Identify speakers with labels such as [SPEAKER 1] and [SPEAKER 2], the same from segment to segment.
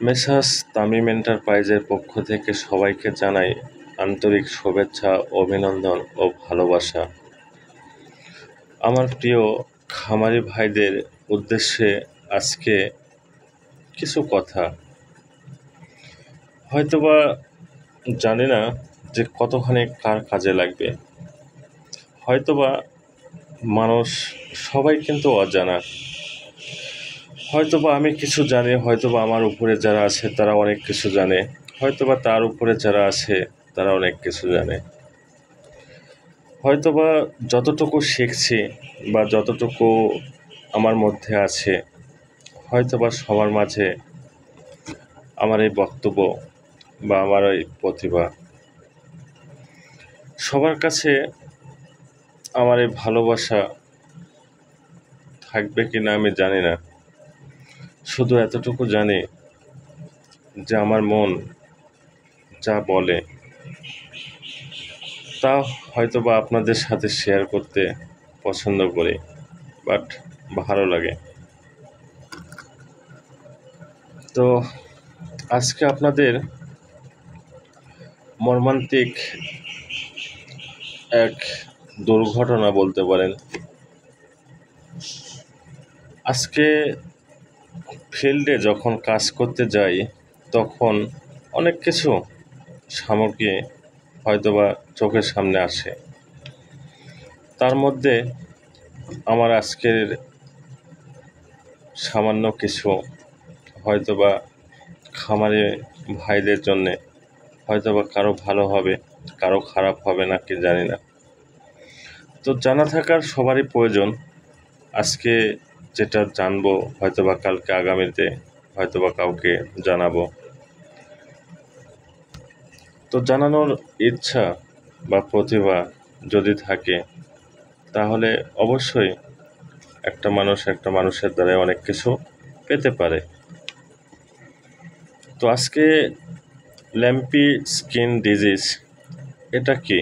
[SPEAKER 1] Messrs Tamim এন্টারপ্রাইজের পক্ষ থেকে সবাইকে জানাই আন্তরিক শুভেচ্ছা, অভিনন্দন ও ভালোবাসা। আমার প্রিয় খামারি ভাইদের উদ্দেশ্যে আজকে কিছু কথা, হয়তোবা জানি না যে কতখানি কার কাজে লাগবে। হয়তোবা মানুষ সবাই কিন্তু অজানা। হয়তোবা আমি কিছু জানি, হয়তোবা আমার উপরে যারা আছে তারা অনেক কিছু জানে, হয়তোবা তার উপরে যারা আছে তারা অনেক কিছু জানে। হয়তোবা যতটুকু শিখছি বা যতটুকু আমার মধ্যে আছে, হয়তোবা সবার মাঝে আমার এই বক্তব্য বা আমার এই প্রতিভা, সবার কাছে আমার এই ভালোবাসা থাকবে কি না আমি জানি না। শুধু এতটুকু জানি যে আমার মন যা বলে তা হয়তোবা আপনাদের সাথে শেয়ার করতে পছন্দ করি, বাট ভালো লাগে। তো আজকে আপনাদের মর্মান্তিক এক দুর্ঘটনা বলতে পারেন। আজকে ফিল্ডে যখন কাজ করতে যাই তখন অনেক কিছু সামগ্রী হয়তোবা চোখের সামনে আসে। তার মধ্যে আমার আজকের সামান্য কিছু হয়তোবা খামারে ভাইদের জন্যে হয়তোবা কারো ভালো হবে, কারো খারাপ হবে না কি জানি না। তো জানা থাকার সবারই প্রয়োজন। আজকে যেটা জানবো হয়তোবা কালকে আগামীতে হয়তোবা কাউকে জানাবো। তো জানানোর ইচ্ছা বা প্রতিভা যদি থাকে তাহলে অবশ্যই একটা মানুষের দ্বারা অনেক কিছু পেতে পারে। তো আজকে ল্যাম্পি স্কিন ডিজিজ এটা কি?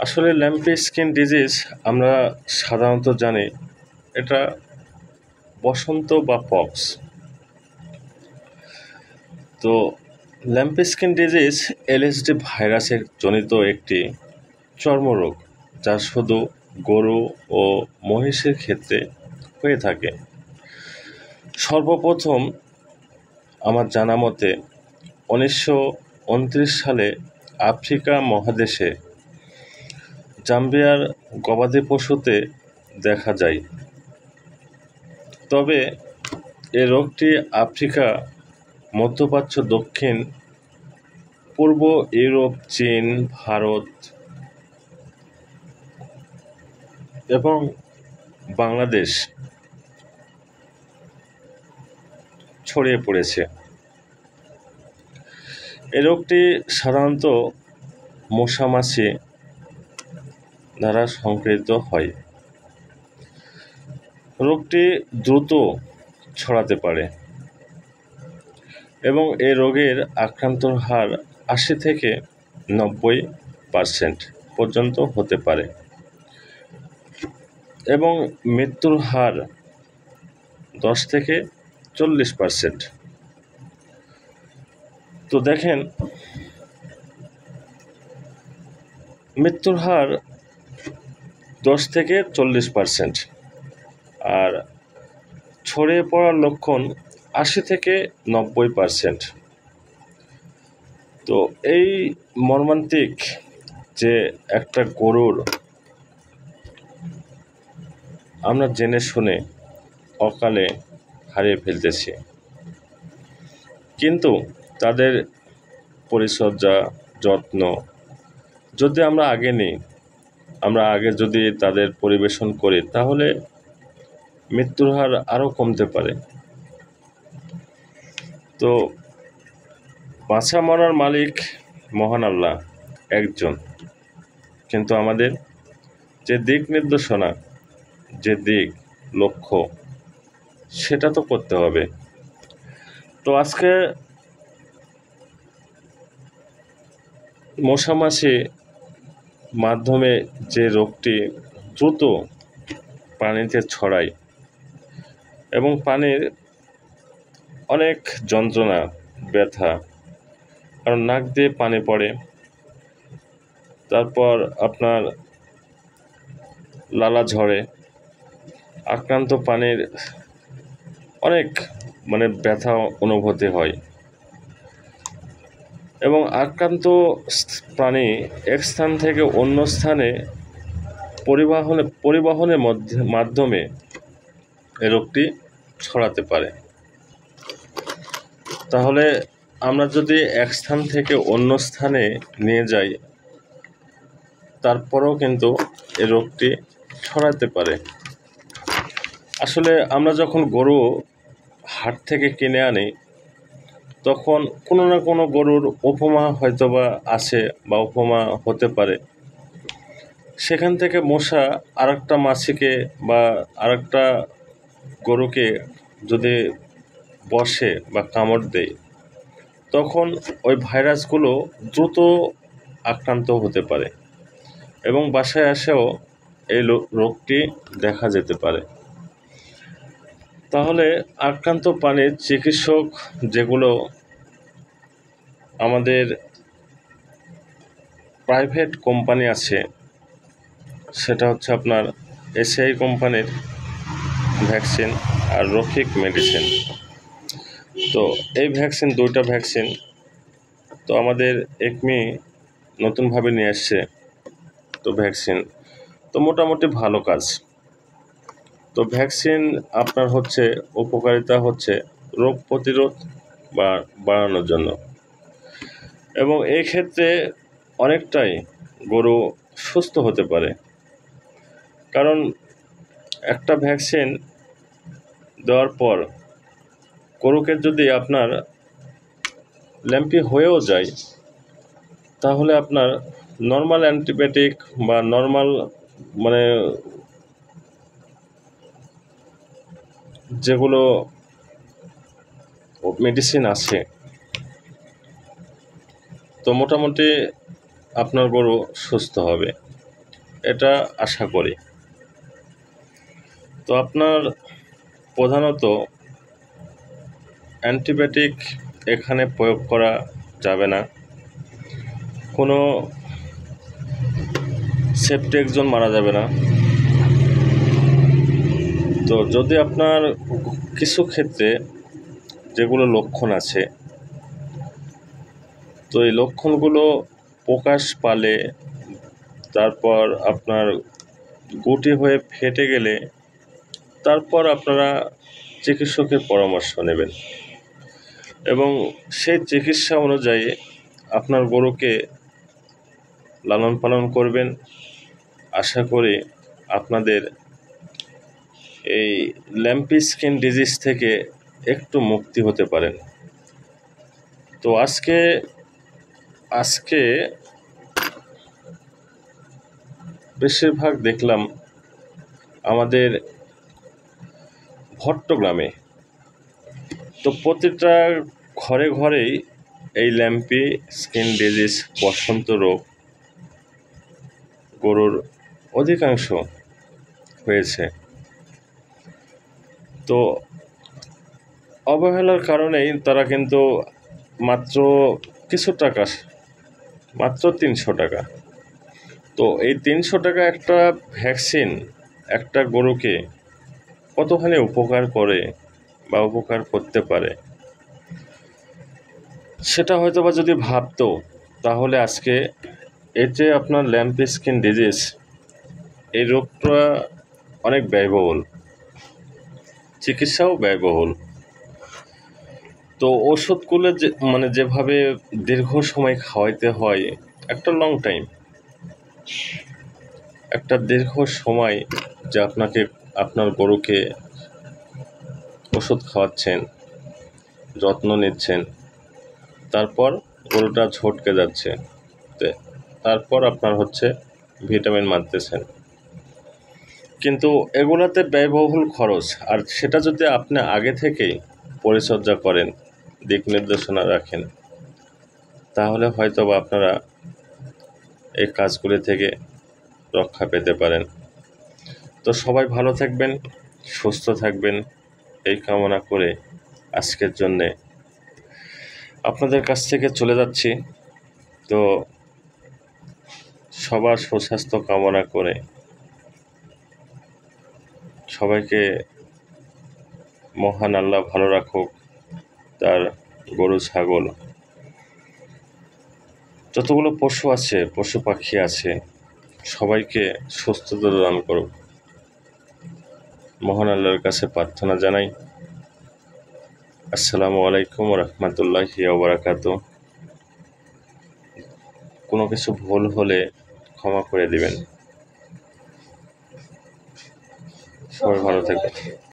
[SPEAKER 1] আসলে ল্যাম্পি স্কিন ডিজিজ আমরা সাধারণত জানি এটা বসন্ত বা পক্স। তো ল্যাম্পি স্কিন ডিজিজ এলএসডি ভাইরাসের জনিত একটি চর্মরোগ যা শুধু গরু ও মহিষের ক্ষেত্রে হয়ে থাকে। সর্বপ্রথম আমার জানা মতে 1929 সালে আফ্রিকা মহাদেশে জাম্বিয়ার গবাদি পশুতে দেখা যায়। তবে এ রোগটি আফ্রিকা, মধ্যপ্রাচ্য, দক্ষিণ পূর্ব ইউরোপ, চীন, ভারত এবং বাংলাদেশ ছড়িয়ে পড়েছে। এ রোগটি সাধারণত মশা-মাছি দ্বারা সংক্রামিত হয়। রোগটি দ্রুত ছড়াতে পারে এবং এ রোগের আক্রান্তর হার 80 থেকে 90% পর্যন্ত হতে পারে এবং মৃত্যুর হার 10 থেকে 40%। তো দেখেন, মৃত্যুর হার 10 থেকে 40% আর ছড়িয়ে পড়ার লক্ষণ 80 থেকে 90%। তো এই মর্মান্তিক যে একটা গরুর আমরা জেনে শুনে অকালে হারিয়ে ফেলতেছি, কিন্তু তাদের পরিচর্যা, যত্ন যদি আমরা আগে নিই, আমরা আগে যদি তাদের পরিবেশন করি তাহলে মৃত্যুর হার আরও কমতে পারে। তো বাছা মরার মালিক মহান আল্লাহ একজন, কিন্তু আমাদের যে দিক নির্দেশনা, যে দিক লক্ষ্য সেটা তো করতে হবে। তো আজকে মশামাছি মাধ্যমে যে রোগটি দ্রুত পানিতে ছড়ায় এবং পানির অনেক যন্ত্রণা, ব্যথা, কারণ নাক দিয়ে পানি পড়ে, তারপর আপনার লালা ঝরে, আক্রান্ত পানির অনেক ব্যথা অনুভূতি হয়। এবং আক্রান্ত প্রাণী এক স্থান থেকে অন্য স্থানে পরিবহনের মাধ্যমে এ রোগটি ছড়াতে পারে। তাহলে আমরা যদি এক স্থান থেকে অন্য স্থানে নিয়ে যাই, তারপরেও কিন্তু এ রোগটি ছড়াতে পারে। আসলে আমরা যখন গরু হাট থেকে কিনে আনি, তখন কোনো না কোনো গরুর উপমা হয়তোবা আছে বা উপমা হতে পারে। সেখান থেকে মশা আরেকটা মাছিকে বা আরেকটা গরুকে যদি বসে বা কামড় দেয়, তখন ওই ভাইরাসগুলো দ্রুত আক্রান্ত হতে পারে এবং বাসায় এসেও এই রোগটি দেখা যেতে পারে। তাহলে আক্রান্ত প্রাণীর চিকিৎসক যেগুলো আমাদের প্রাইভেট কোম্পানি আছে, সেটা হচ্ছে আপনার এসিআই কোম্পানির ভ্যাকসিন আর রফিক মেডিসিন। তো এই ভ্যাকসিন, দুইটা ভ্যাকসিন তো আমাদের একমি নতুনভাবে নিয়ে আসছে। তো ভ্যাকসিন তো মোটামুটি ভালো কাজ। তো ভ্যাকসিন আপনার হচ্ছে উপকারিতা হচ্ছে রোগ প্রতিরোধ বাড়ানোর জন্য, এবং এই ক্ষেত্রে অনেকটাই গরু সুস্থ হতে পারে। কারণ একটা ভ্যাকসিন দেওয়ার পর গরুকে যদি আপনার ল্যাম্পি হয়েও যায়, তাহলে আপনার নর্মাল অ্যান্টিবায়োটিক বা নর্মাল যেগুলো মেডিসিন আছে, তো মোটামুটি আপনার গরু সুস্থ হবে, এটা আশা করি। তো আপনার প্রধানত অ্যান্টিবায়োটিক এখানে প্রয়োগ করা যাবে না, কোনো সেপ্টেক্সজন মারা যাবে না। তো যদি আপনার কিছু ক্ষেত্রে যেগুলো লক্ষণ আছে, তো এই লক্ষণগুলো প্রকাশ পালে, তারপর আপনার গুটি হয়ে ফেটে গেলে, তারপর আপনারা চিকিৎসকের পরামর্শ নেবেন এবং সেই চিকিৎসা অনুযায়ী আপনার গরুকে লালন পালন করবেন। আশা করি আপনাদের এই ল্যাম্পি স্কিন ডিজিজ থেকে একটু মুক্তি হতে পারেন। তো আজকে বেশিরভাগ দেখলাম আমাদের ভট্টগ্রামে, তো প্রতিটা ঘরে ঘরেই এই ল্যাম্পি স্কিন ডিজিজ, বসন্ত রোগ গরুর অধিকাংশ হয়েছে। তো অবহেলার কারণেই তারা কিন্তু মাত্র কিছু টাকা, মাত্র 300 টাকা, তো এই 300 টাকা একটা ভ্যাকসিন একটা গরুকে কতখানি উপকার করে বা উপকার করতে পারে, সেটা হয়তো বা যদি ভাবতো, তাহলে আজকে এই যে আপনার ল্যাম্পি স্কিন ডিজিজ, এই রোগটা অনেক ব্যয়বহুল, চিকিৎসাও ব্যয়বহুল। তো ওষুধগুলো যেভাবে দীর্ঘ সময় খাওয়াইতে হয়, একটা লং টাইম, একটা দীর্ঘ সময় যে আপনার গরুকে ওষুধ খাওয়াচ্ছেন, যত্ন নিচ্ছেন, তারপর গরুটা ঝটকে যাচ্ছে, তারপর আপনার হচ্ছে ভিটামিন মারতেছেন, কিন্তু এগুলাতে ব্যয়বহুল খরচ। আর সেটা যদি আপনি আগে থেকেই পরিচর্যা করেন, দিক নির্দেশনা রাখেন, তাহলে হয়তো বা আপনারা এই কাজগুলি থেকে রক্ষা পেতে পারেন। তো সবাই ভালো থাকবেন, সুস্থ থাকবেন, এই কামনা করে আজকের জন্যে আপনাদের কাছ থেকে চলে যাচ্ছি। তো সবার সুস্বাস্থ্য কামনা করে সবাইকে মহান আল্লাহ ভালো রাখুক, তার গরু ছাগল যতগুলো পশু আছে, পশু পাখি আছে, সবাইকে সুস্থতা দান করুক। মহান আল্লাহর কাছে প্রার্থনা জানাই। আসসালামু আলাইকুম রহমতুল্লাহি ওয়া বারাকাতুহু। কোনো কিছু ভুল হলে ক্ষমা করে দিবেন। সবাই ভালো থাকবেন।